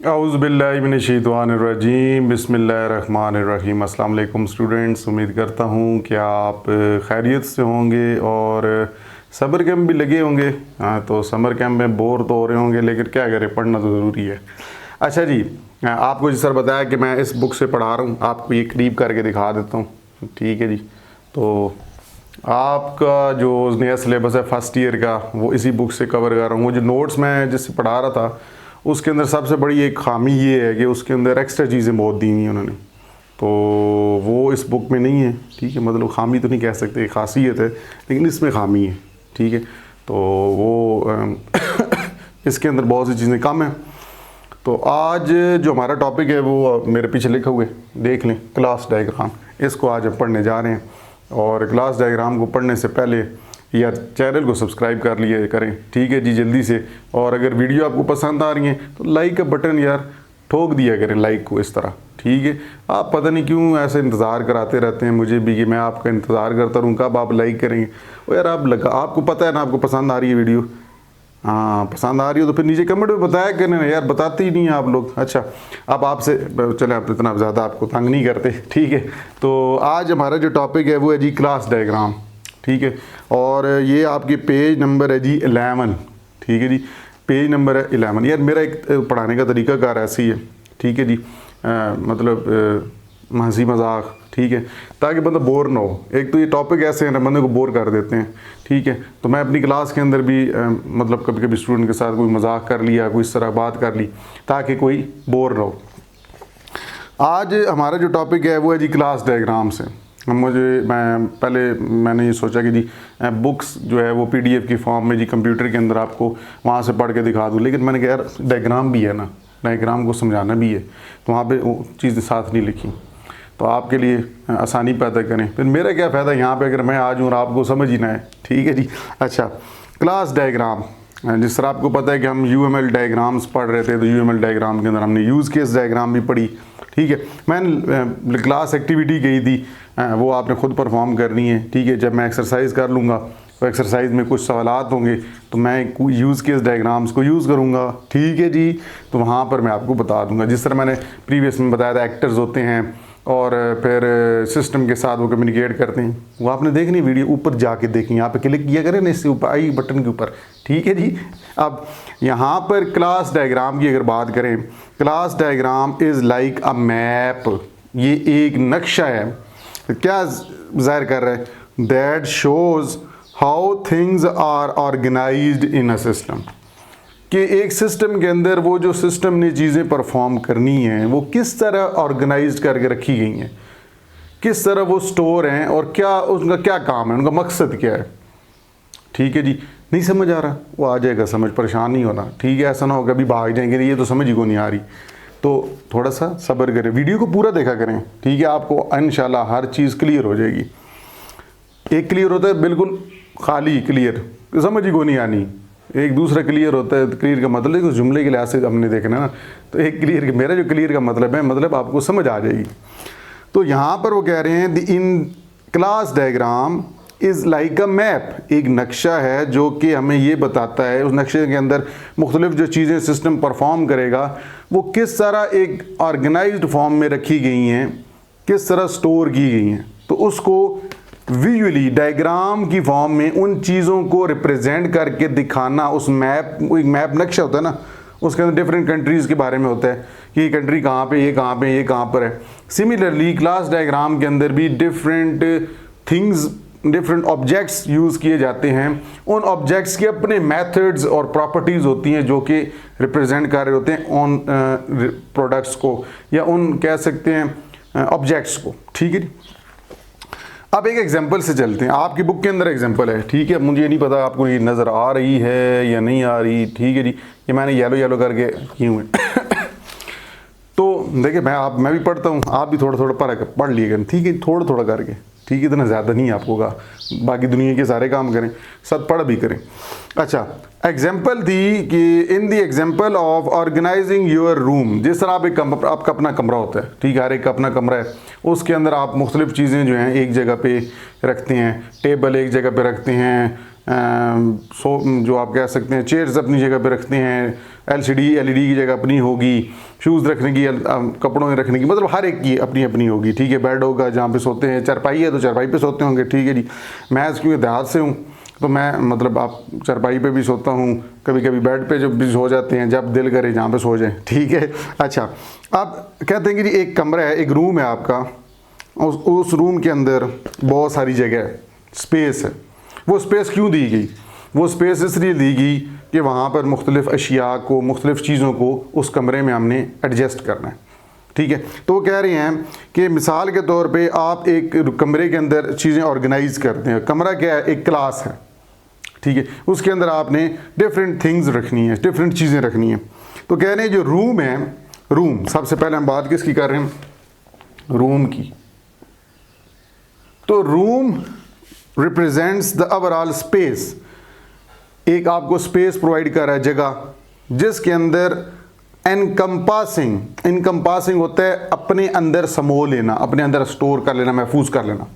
औज़ुबिल्लाहिमिनश्शैतानिर्रजीम बिस्मिल्लाहिर्रहमानिर्रहीम। अस्सलाम वालेकुम स्टूडेंट्स, उम्मीद करता हूँ कि आप खैरियत से होंगे और समर कैंप भी लगे होंगे। हाँ, तो समर कैंप में बोर तो हो रहे होंगे, लेकिन क्या करें, पढ़ना तो ज़रूरी है। अच्छा जी, आपको जिस सर बताया कि मैं इस बुक से पढ़ा रहा हूँ, आपको ये करीब करके दिखा देता हूँ। ठीक है जी, तो आपका जो नया सिलेबस है फर्स्ट ईयर का, वो इसी बुक से कवर कर रहा हूँ। वो जो नोट्स मैं जिससे पढ़ा रहा था, उसके अंदर सबसे बड़ी एक खामी ये है कि उसके अंदर एक्स्ट्रा चीज़ें बहुत दी हुई हैं उन्होंने, तो वो इस बुक में नहीं है। ठीक है, मतलब खामी तो नहीं कह सकते, खासियत है, लेकिन इसमें खामी है। ठीक है, तो वो इसके अंदर बहुत सी चीज़ें कम हैं। तो आज जो हमारा टॉपिक है वो मेरे पीछे लिखा हुआ है, देख लें, क्लास डायग्राम। इसको आज हम पढ़ने जा रहे हैं। और क्लास डायग्राम को पढ़ने से पहले यार चैनल को सब्सक्राइब कर लिए करें। ठीक है जी, जल्दी से। और अगर वीडियो आपको पसंद आ रही है तो लाइक का बटन यार ठोक दिया करें, लाइक को इस तरह। ठीक है, आप पता नहीं क्यों ऐसे इंतज़ार कराते रहते हैं मुझे भी कि मैं आपका इंतज़ार करता रहूँ कब आप लाइक करेंगे। वो यार आपको पता है ना, आपको पसंद आ रही है वीडियो। हाँ, पसंद आ रही हो तो फिर नीचे कमेंट में बताया करें ना यार, बताते ही नहीं हैं आप लोग। अच्छा, अब आपसे चले, आप इतना ज़्यादा आपको तंग नहीं करते। ठीक है, तो आज हमारा जो टॉपिक है वो है जी क्लास डायग्राम। ठीक है, और ये आपके पेज नंबर है जी 11। ठीक है जी, पेज नंबर है 11। यार मेरा एक पढ़ाने का तरीकाकार ऐसे ही है। ठीक है जी, मतलब हंसी मजाक। ठीक है, ताकि बंदा बोर ना हो। एक तो ये टॉपिक ऐसे हैं ना, बंदे को बोर कर देते हैं। ठीक है, तो मैं अपनी क्लास के अंदर भी मतलब कभी कभी स्टूडेंट के साथ कोई मजाक कर लिया, कोई इस तरह बात कर ली, ताकि कोई बोर ना हो। आज हमारा जो टॉपिक है वो है जी क्लास डायग्राम से। मैंने ये सोचा कि जी बुक्स जो है वो PDF की फॉर्म में जी कंप्यूटर के अंदर आपको वहाँ से पढ़ के दिखा दूँ, लेकिन मैंने कहा यार डायग्राम भी है ना, डायग्राम को समझाना भी है, तो वहाँ पे वो चीज़ें साथ नहीं लिखी, तो आपके लिए आसानी पैदा करें। फिर मेरा क्या फ़ायदा यहाँ पे अगर मैं आ जाऊँ और आपको समझ ही ना है। ठीक है जी। अच्छा, क्लास डायग्राम, जिस तरह आपको पता है कि हम UML डायग्राम्स पढ़ रहे थे, तो UML डायग्राम के अंदर हमने यूज़ केस डायग्राम भी पढ़ी। ठीक है, मैंने क्लास एक्टिविटी कही थी, वो आपने ख़ुद परफॉर्म करनी है। ठीक है, जब मैं एक्सरसाइज कर लूँगा तो एक्सरसाइज में कुछ सवालात होंगे तो मैं यूज़ केस डायग्राम्स को यूज़ करूँगा। ठीक है जी, तो वहाँ पर मैं आपको बता दूँगा, जिस तरह मैंने प्रीवियस में बताया था एक्टर्स होते हैं और फिर सिस्टम के साथ वो कम्युनिकेट करते हैं। वो आपने देखनी वीडियो, ऊपर जाके देखी, यहाँ पे क्लिक किया करें ना, इससे ऊपर आई बटन के ऊपर। ठीक है जी। अब यहाँ पर क्लास डायग्राम की अगर बात करें, class diagram is like a map. ये एक नक्शा है, क्या ज़ाहिर कर रहा है, that shows how things are organised in a system, कि एक सिस्टम के अंदर वो जो सिस्टम ने चीज़ें परफॉर्म करनी हैं वो किस तरह ऑर्गेनाइज करके रखी गई हैं, किस तरह वो स्टोर हैं और क्या उनका क्या काम है, उनका मकसद क्या है। ठीक है जी, नहीं समझ आ रहा, वो आ जाएगा समझ, परेशान नहीं होना। ठीक है, ऐसा ना हो कभी भाग जाएंगे, ये तो समझ ही को नहीं आ रही, तो थोड़ा सा सब्र करें, वीडियो को पूरा देखा करें। ठीक है, आपको इंशाल्लाह हर चीज़ क्लियर हो जाएगी। एक क्लियर होता है बिल्कुल खाली क्लियर, समझ ही को नहीं आनी। एक दूसरा क्लियर होता है, क्लियर का मतलब है जुमले के लिहाज से हमने देखना ना, तो एक क्लियर, मेरा जो क्लियर का मतलब है, मतलब आपको समझ आ जाएगी। तो यहाँ पर वो कह रहे हैं the in class diagram is like a map, एक नक्शा है जो कि हमें ये बताता है, उस नक्शे के अंदर मुख्तलिफ जो चीज़ें सिस्टम परफॉर्म करेगा वो किस तरह एक ऑर्गेनाइज्ड फॉर्म में रखी गई हैं, किस तरह स्टोर की गई हैं। तो उसको विजुअली डायग्राम की फॉर्म में उन चीज़ों को रिप्रेजेंट करके दिखाना, उस मैप, एक मैप नक्शा होता है ना, उसके अंदर डिफरेंट कंट्रीज़ के बारे में होता है कि ये कंट्री कहाँ पे, ये कहाँ पे, ये कहाँ पर है। सिमिलरली क्लास डायग्राम के अंदर भी different things, different objects use किए जाते हैं। उन ऑब्जेक्ट्स के अपने मेथड्स और प्रॉपर्टीज़ होती हैं जो कि रिप्रेजेंट कर रहे होते हैं उन प्रोडक्ट्स को, या उन कह सकते हैं ऑब्जेक्ट्स को। ठीक है, अब एक एग्जांपल से चलते हैं। आपकी बुक के अंदर एग्जांपल है। ठीक है, मुझे नहीं पता आपको ये नज़र आ रही है या नहीं आ रही। ठीक है जी, ये मैंने येलो येलो करके की हुए तो देखिए, मैं भी पढ़ता हूँ, आप भी थोड़ा थोड़ा पढ़ लिएगा। ठीक है, थोड़ा थोड़ा करके। ठीक है, इतना ज़्यादा नहीं आपको का, बाकी दुनिया के सारे काम करें, सब पढ़ भी करें। अच्छा, एग्जाम्पल थी कि in the example of organising your room, जिस तरह आपका अपना कमरा होता है। ठीक है, हर एक का अपना कमरा है, उसके अंदर आप मुख्तलिफ़ चीज़ें जो हैं एक जगह पे रखते हैं, टेबल एक जगह पे रखते हैं, जो आप कह सकते हैं चेयर्स अपनी जगह पे रखते हैं, LCD LED की जगह अपनी होगी, शूज़ रखने की, कपड़ों में रखने की, मतलब हर एक की अपनी अपनी होगी, ठीक है। बेड होगा जहाँ पे सोते हैं, चारपाई है तो चारपाई पे सोते होंगे, ठीक है जी। मैं क्योंकि देहात से हूँ तो मैं मतलब आप चारपाई पे भी सोता हूँ, कभी कभी बेड पे जब भी सो जाते हैं, जब दिल करे जहाँ पे सो जाए, ठीक है। अच्छा, आप कहते हैं कि जी एक कमरा है, एक रूम है आपका, उस रूम के अंदर बहुत सारी जगह है, स्पेस है। वो स्पेस क्यों दी गई? वो स्पेस इसलिए दी गई कि वहाँ पर मुख्तलिफ़ अशिया को, मुख्तलिफ़ चीज़ों को उस कमरे में हमने एडजस्ट करना है, ठीक है। तो वो कह रहे हैं कि मिसाल के तौर पे आप एक कमरे के अंदर चीज़ें ऑर्गेनाइज़ करते हैं। कमरा क्या है? एक क्लास है, ठीक है। उसके अंदर आपने डिफरेंट थिंग्स रखनी है, डिफरेंट चीज़ें रखनी है। तो कह रहे हैं जो रूम है, रूम, सबसे पहले हम बात किसकी कर रहे हैं? रूम की। तो room represents the overall space. एक आपको स्पेस प्रोवाइड कर रहा है, जगह, जिसके अंदर एनकम्पासिंग, इनकम्पासिंग होता है अपने अंदर समो लेना, अपने अंदर स्टोर कर लेना, महफूज कर लेना।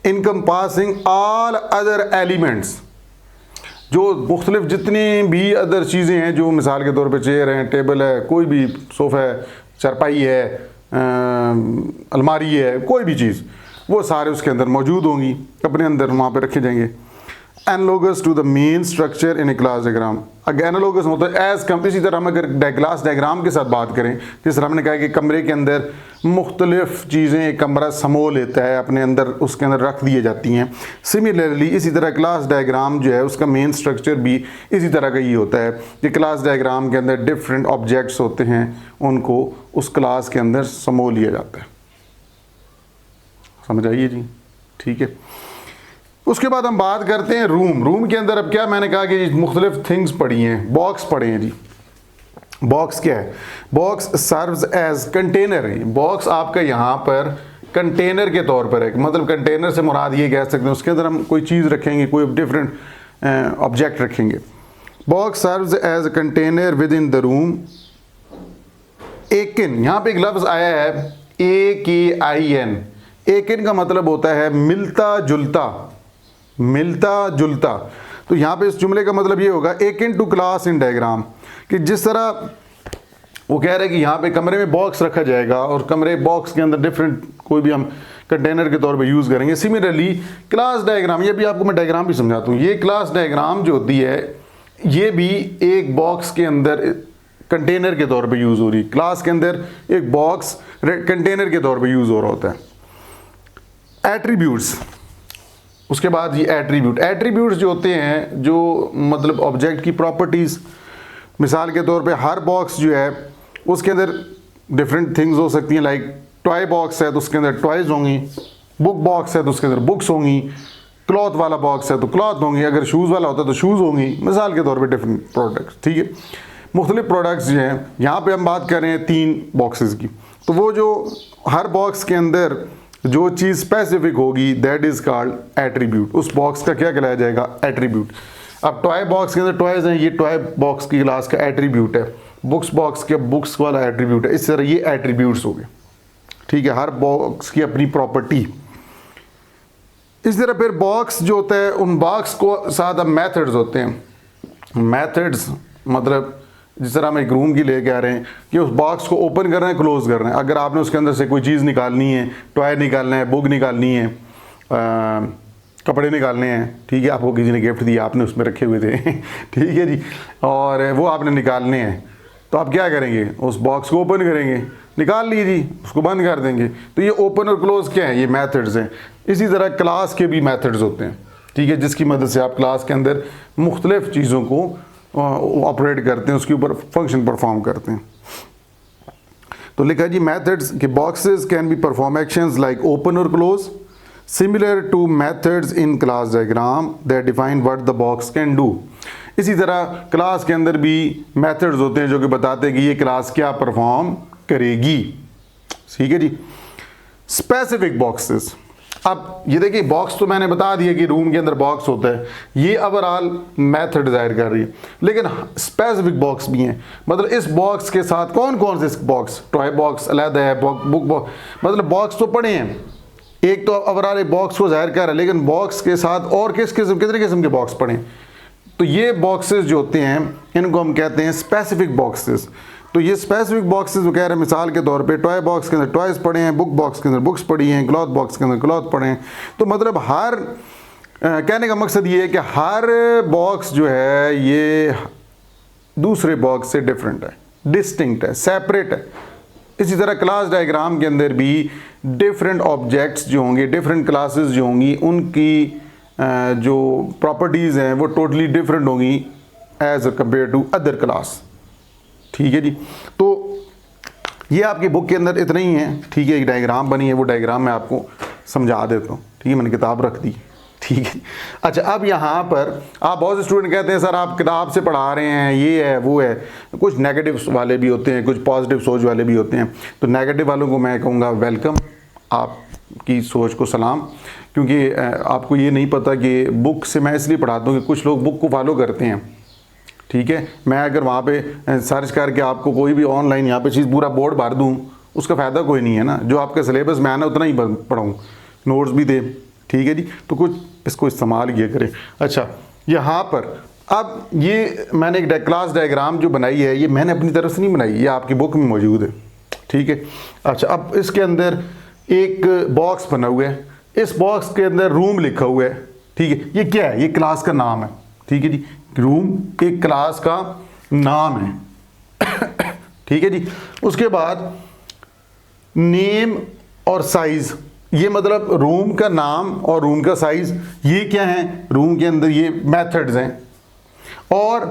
इनकम्पासिंग ऑल अदर एलिमेंट्स, जो मुख्तलिफ जितनी भी अदर चीज़ें हैं, जो मिसाल के तौर पे चेयर है, टेबल है, कोई भी सोफ़ा है, चारपाई है, अलमारी है, कोई भी चीज़, वो सारे उसके अंदर मौजूद होंगी, अपने अंदर वहाँ पे रखे जाएंगे। Analogous to the main structure in a class diagram. अगर एनालोगस होता है एज कम, इसी तरह हम अगर क्लास डायग्राम के साथ बात करें, जिस तरह हमने कहा कि कमरे के अंदर मुख्तलिफ चीज़ें एक कमरा समो लेता है, अपने अंदर उसके अंदर रख दिए जाती हैं। सिमिलरली इसी तरह क्लास डायग्राम जो है उसका मेन स्ट्रक्चर भी इसी तरह का ही होता है कि क्लास डायग्राम के अंदर डिफरेंट ऑब्जेक्ट्स होते हैं, उनको उस क्लास के अंदर समो लिया जाता है। समझ आइए जी, ठीक है। उसके बाद हम बात करते हैं रूम। रूम के अंदर अब क्या, मैंने कहा कि मुख्तलिफ थिंग्स पड़ी हैं, बॉक्स पड़े हैं जी। बॉक्स क्या है? Box serves as container. Box आपका यहाँ पर कंटेनर के तौर पर है, मतलब कंटेनर से मुराद ये कह सकते हैं उसके अंदर हम कोई चीज़ रखेंगे, कोई डिफरेंट ऑब्जेक्ट रखेंगे। Box serves as a container within the room. Akin, यहाँ पे एक लफ्ज़ आया है AKIN। एकिन का मतलब होता है मिलता जुलता, मिलता जुलता। तो यहाँ पे इस जुमले का मतलब ये होगा akin to class in diagram, कि जिस तरह वो कह रहे हैं कि यहाँ पे कमरे में बॉक्स रखा जाएगा और कमरे बॉक्स के अंदर डिफरेंट कोई भी हम कंटेनर के तौर पे यूज़ करेंगे। सिमिलरली क्लास डायग्राम, ये भी आपको मैं डायग्राम भी समझाता हूँ। ये क्लास डायग्राम जो होती है ये भी एक बॉक्स के अंदर कंटेनर के तौर पे यूज़ हो रही है। क्लास के अंदर एक बॉक्स कंटेनर के तौर पे यूज़ हो रहा होता है। एट्रीब्यूट्स, उसके बाद ये एट्रीब्यूट्स जो होते हैं, जो मतलब ऑब्जेक्ट की प्रॉपर्टीज़। मिसाल के तौर पे हर बॉक्स जो है उसके अंदर डिफरेंट थिंग्स हो सकती हैं, लाइक टॉय बॉक्स है तो उसके अंदर टॉयज़ होंगी, बुक बॉक्स है तो उसके अंदर बुक्स होंगी, क्लॉथ वाला बॉक्स है तो क्लॉथ होंगी, अगर शूज़ वाला होता है तो शूज़ होंगी, मिसाल के तौर पे डिफरेंट प्रोडक्ट्स, ठीक है। मुख्तलिफ प्रोडक्ट्स जो हैं, यहाँ पे हम बात कर रहे हैं 3 बॉक्सेस की। तो वो जो हर बॉक्स के अंदर जो चीज़ स्पेसिफिक होगी दैट इज़ कॉल्ड एट्रीब्यूट। उस बॉक्स का क्या कहलाया जाएगा? एट्रीब्यूट। अब टॉय बॉक्स के अंदर टॉयज़ हैं, ये टॉय बॉक्स की क्लास का एट्रीब्यूट है। बुक्स बॉक्स के बुक्स वाला एट्रीब्यूट है। इस तरह ये एट्रीब्यूट्स हो गए, ठीक है। हर बॉक्स की अपनी प्रॉपर्टी। इस तरह फिर बॉक्स जो होता है, उन बॉक्स को साथ अब मेथड्स होते हैं। मेथड्स मतलब जिस तरह हम एक रूम की ले के आ रहे हैं कि उस बॉक्स को ओपन कर रहे हैं, क्लोज कर रहे हैं। अगर आपने उसके अंदर से कोई चीज़ निकालनी है, टॉय निकालना है, बुक निकालनी है, कपड़े निकालने हैं, ठीक है, आपको किसी ने गिफ्ट दिया, आपने उसमें रखे हुए थे ठीक है जी, और वो आपने निकालने हैं, तो आप क्या करेंगे? उस बॉक्स को ओपन करेंगे, निकाल लीजिए, उसको बंद कर देंगे। तो ये ओपन और क्लोज क्या है? ये मेथड्स हैं। इसी तरह क्लास के भी मेथड्स होते हैं, ठीक है, जिसकी मदद से आप क्लास के अंदर मुख्तलिफ चीज़ों को ऑपरेट करते हैं, उसके ऊपर फंक्शन परफॉर्म करते हैं। तो लिखा जी मेथड्स के boxes can be perform actions like open और close similar to methods in class diagram that define what the box can do. इसी तरह क्लास के अंदर भी मेथड्स होते हैं जो कि बताते हैं कि ये क्लास क्या परफॉर्म करेगी, ठीक है जी। स्पेसिफिक बॉक्सेस, अब ये देखिए बॉक्स तो मैंने बता दिया कि रूम के अंदर बॉक्स होता है, ये ओवरऑल मेथड जाहिर कर रही है, लेकिन स्पेसिफिक बॉक्स भी हैं। मतलब इस बॉक्स के साथ कौन कौन से बॉक्स? टॉय बॉक्स अलग है, बुक बॉक्स, मतलब बॉक्स तो पड़े हैं। एक तो ओवरऑल एक बॉक्स को जाहिर कर रहा है, लेकिन बॉक्स के साथ और कितने किस्म के बॉक्स पड़े हैं? तो ये बॉक्सेस जो होते हैं इनको हम कहते हैं स्पेसिफिक बॉक्सेस। तो ये स्पेसिफिक बॉक्सेस वो कह रहे हैं, मिसाल के तौर पे टॉय बॉक्स के अंदर टॉयज़ पड़े हैं, बुक बॉक्स के अंदर बुक्स पड़ी हैं, क्लॉथ बॉक्स के अंदर क्लॉथ पड़े हैं। तो मतलब हर कहने का मकसद ये है कि हर बॉक्स जो है ये दूसरे बॉक्स से डिफरेंट है, डिस्टिंक्ट है, सेपरेट है। इसी तरह क्लास डायग्राम के अंदर भी डिफरेंट ऑब्जेक्ट्स जो होंगे, डिफरेंट क्लासेस जो होंगी, उनकी जो प्रॉपर्टीज़ हैं वो टोटली डिफरेंट होंगी as compare to other class. ठीक है जी। तो ये आपकी बुक के अंदर इतना ही है। ठीक है, एक डायग्राम बनी है, वो डायग्राम मैं आपको समझा देता हूँ। ठीक है, मैंने किताब रख दी। ठीक है। अच्छा, अब यहाँ पर आप बहुत से स्टूडेंट कहते हैं सर आप किताब से पढ़ा रहे हैं, ये है वो है। कुछ नेगेटिव वाले भी होते हैं, कुछ पॉजिटिव सोच वाले भी होते हैं। तो नेगेटिव वालों को मैं कहूँगा वेलकम, आपकी सोच को सलाम, क्योंकि आपको ये नहीं पता कि बुक से मैं इसलिए पढ़ाता हूँ कि कुछ लोग बुक को फॉलो करते हैं। ठीक है, मैं अगर वहाँ पे सर्च करके आपको कोई भी ऑनलाइन यहाँ पे चीज़ पूरा बोर्ड भर दूँ, उसका फ़ायदा कोई नहीं है ना। जो आपके सिलेबस में आना उतना ही पढ़ाऊँ, नोट्स भी दे। ठीक है जी। तो कुछ इसको इस्तेमाल किया करें। अच्छा, यहाँ पर अब ये मैंने एक क्लास डायग्राम जो बनाई है, ये मैंने अपनी तरफ से नहीं बनाई, ये आपकी बुक में मौजूद है। ठीक है। अच्छा, अब इसके अंदर एक बॉक्स बना हुआ है, इस बॉक्स के अंदर रूम लिखा हुआ है। ठीक है, ये क्या है? ये क्लास का नाम है। ठीक है जी, रूम एक क्लास का नाम है। ठीक है जी। उसके बाद नेम और साइज, ये मतलब रूम का नाम और रूम का साइज, ये क्या है? रूम के अंदर ये मेथड्स हैं। और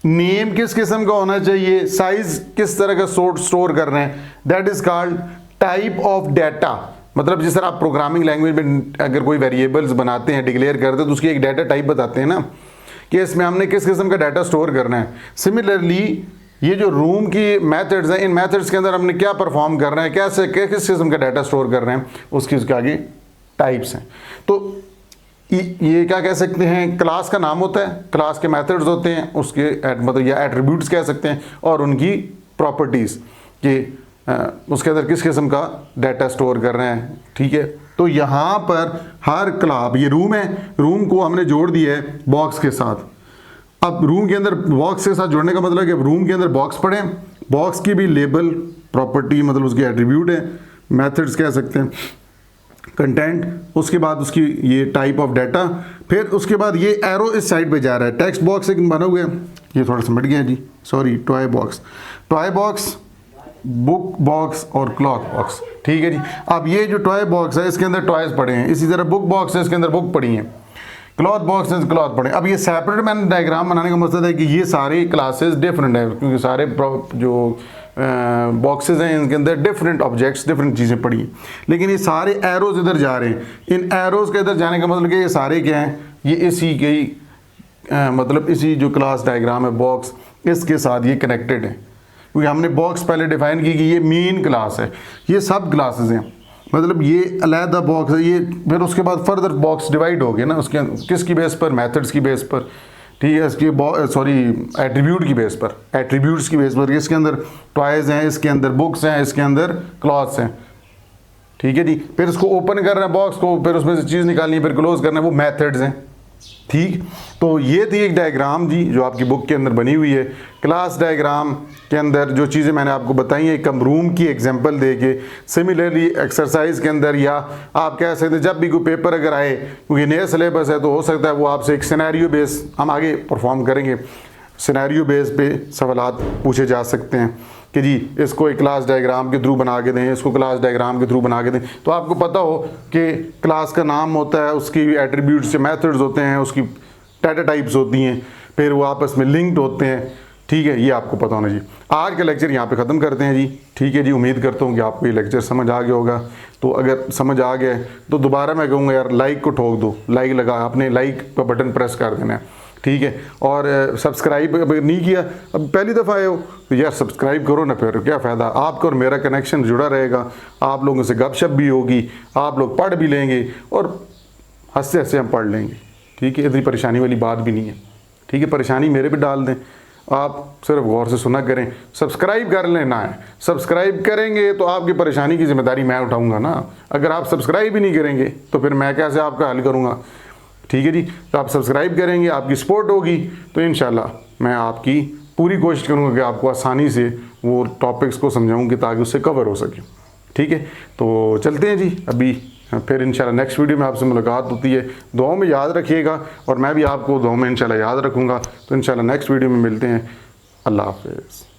नेम किस किस्म का होना चाहिए, साइज किस तरह का स्टोर कर रहे हैं, that is called type of data. मतलब जिस तरह आप प्रोग्रामिंग लैंग्वेज में अगर कोई वेरिएबल्स बनाते हैं, डिक्लेयर करते हैं, तो उसकी एक डाटा टाइप बताते हैं ना कि इसमें हमने किस किस्म का डाटा स्टोर करना है। सिमिलरली ये जो रूम की मेथड्स हैं, इन मेथड्स के अंदर हमने क्या परफॉर्म करना है, कैसे किस किस्म का डाटा स्टोर कर रहे हैं, उसके आगे टाइप्स हैं। तो ये क्या कह सकते हैं, क्लास का नाम होता है, क्लास के मेथड्स होते हैं, उसके मतलब या एट्रीब्यूट्स कह सकते हैं, और उनकी प्रॉपर्टीज़ कि उसके अंदर किस किस्म का डाटा स्टोर कर रहे हैं। ठीक है। तो यहाँ पर हर क्लास, ये रूम है, रूम को हमने जोड़ दिया है बॉक्स के साथ। अब रूम के अंदर बॉक्स के साथ जोड़ने का मतलब कि रूम के अंदर बॉक्स पड़े, बॉक्स की भी लेबल प्रॉपर्टी मतलब उसकी एट्रीब्यूट है, मेथड्स कह सकते हैं, कंटेंट, उसके बाद उसकी ये टाइप ऑफ डाटा, फिर उसके बाद ये एरो इस साइड पे जा रहा है। टेक्स्ट बॉक्स एक बना हुआ है, ये थोड़ा समझ गया जी, sorry, toy box, book box और क्लॉथ बॉक्स। ठीक है जी। अब ये जो टॉय बॉक्स है इसके अंदर टॉयज पड़े हैं, इसी तरह बुक बॉक्स है इसके अंदर बुक पड़ी हैं, क्लॉथ बॉक्स है क्लॉथ पड़े। अब ये सेपरेट मैंने डायग्राम बनाने का मकसद है कि ये सारी क्लासेस डिफरेंट है, क्योंकि सारे जो बॉक्सेस हैं इनके अंदर डिफरेंट ऑब्जेक्ट्स, डिफरेंट चीज़ें पड़ी हैं, लेकिन ये सारे एरोज इधर जा रहे हैं। इन एरोज के इधर जाने का मतलब कि ये सारे क्या हैं, ये इसी के मतलब इसी जो क्लास डायग्राम है बॉक्स, इसके साथ ये कनेक्टेड है, क्योंकि हमने बॉक्स पहले डिफाइन की कि ये मेन क्लास है, ये सब क्लासेस हैं, मतलब ये अलहदा बॉक्स है। ये फिर उसके बाद फर्दर बॉक्स डिवाइड हो गए ना, उसके किसकी बेस पर, मेथड्स की बेस पर। ठीक है, इसकी एट्रीब्यूट की बेस पर, एट्रीब्यूट्स की बेस पर। इसके अंदर टॉयज़ हैं, इसके अंदर बुक्स हैं, इसके अंदर क्लॉथ्स हैं। ठीक है जी। फिर इसको ओपन कर रहे हैं बॉक्स को, फिर उसमें से चीज़ निकालनी है, फिर क्लोज करना है, वो मेथड्स हैं। ठीक, तो ये थी एक डायग्राम जी जो आपकी बुक के अंदर बनी हुई है। क्लास डायग्राम के अंदर जो चीज़ें मैंने आपको बताई हैं, एक हम रूम की एग्जांपल देके, सिमिलरली एक्सरसाइज के अंदर, या आप कह सकते हैं जब भी कोई पेपर अगर आए, क्योंकि नया सिलेबस है तो हो सकता है वो आपसे एक सिनेरियो बेस, हम आगे परफॉर्म करेंगे, सिनेरियो बेस पे सवालात पूछे जा सकते हैं कि जी इसको एक क्लास डायग्राम के थ्रू बना के दें, इसको क्लास डायग्राम के थ्रू बना के दें। तो आपको पता हो कि क्लास का नाम होता है, उसकी एट्रीब्यूट्स, मेथड्स होते हैं, उसकी डाटा टाइप्स होती हैं, फिर वो आपस में लिंक्ड होते हैं। ठीक है, ये आपको पता होना जी। आज का लेक्चर यहाँ पे ख़त्म करते हैं जी। ठीक है जी, उम्मीद करता हूँ कि आपको ये लेक्चर समझ आ गया होगा। तो अगर समझ आ गया तो दोबारा मैं कहूँगा यार लाइक को ठोक दो, लाइक लगा, आपने लाइक का बटन प्रेस कर देना है। ठीक है, और सब्सक्राइब अगर नहीं किया, अब पहली दफ़ा आए हो तो यार सब्सक्राइब करो ना, फिर क्या फ़ायदा, आपका और मेरा कनेक्शन जुड़ा रहेगा, आप लोगों से गपशप भी होगी, आप लोग पढ़ भी लेंगे और हंसते हंसते हम पढ़ लेंगे। ठीक है, इतनी परेशानी वाली बात भी नहीं है। ठीक है, परेशानी मेरे पे डाल दें, आप सिर्फ गौर से सुना करें, सब्सक्राइब कर लेना है। सब्सक्राइब करेंगे तो आपकी परेशानी की जिम्मेदारी मैं उठाऊंगा ना। अगर आप सब्सक्राइब ही नहीं करेंगे तो फिर मैं कैसे आपका हल करूंगा। ठीक है जी, तो आप सब्सक्राइब करेंगे, आपकी सपोर्ट होगी तो इंशाल्लाह मैं आपकी पूरी कोशिश करूंगा कि आपको आसानी से वो टॉपिक्स को समझाऊँ कि ताकि उससे कवर हो सके। ठीक है, तो चलते हैं जी। अभी फिर इंशाल्लाह नेक्स्ट वीडियो में आपसे मुलाकात होती है। दुआओं में याद रखिएगा और मैं भी आपको दुआओं में इंशाल्लाह याद रखूँगा। तो इंशाल्लाह नेक्स्ट वीडियो में मिलते हैं। अल्लाह हाफ़िज़।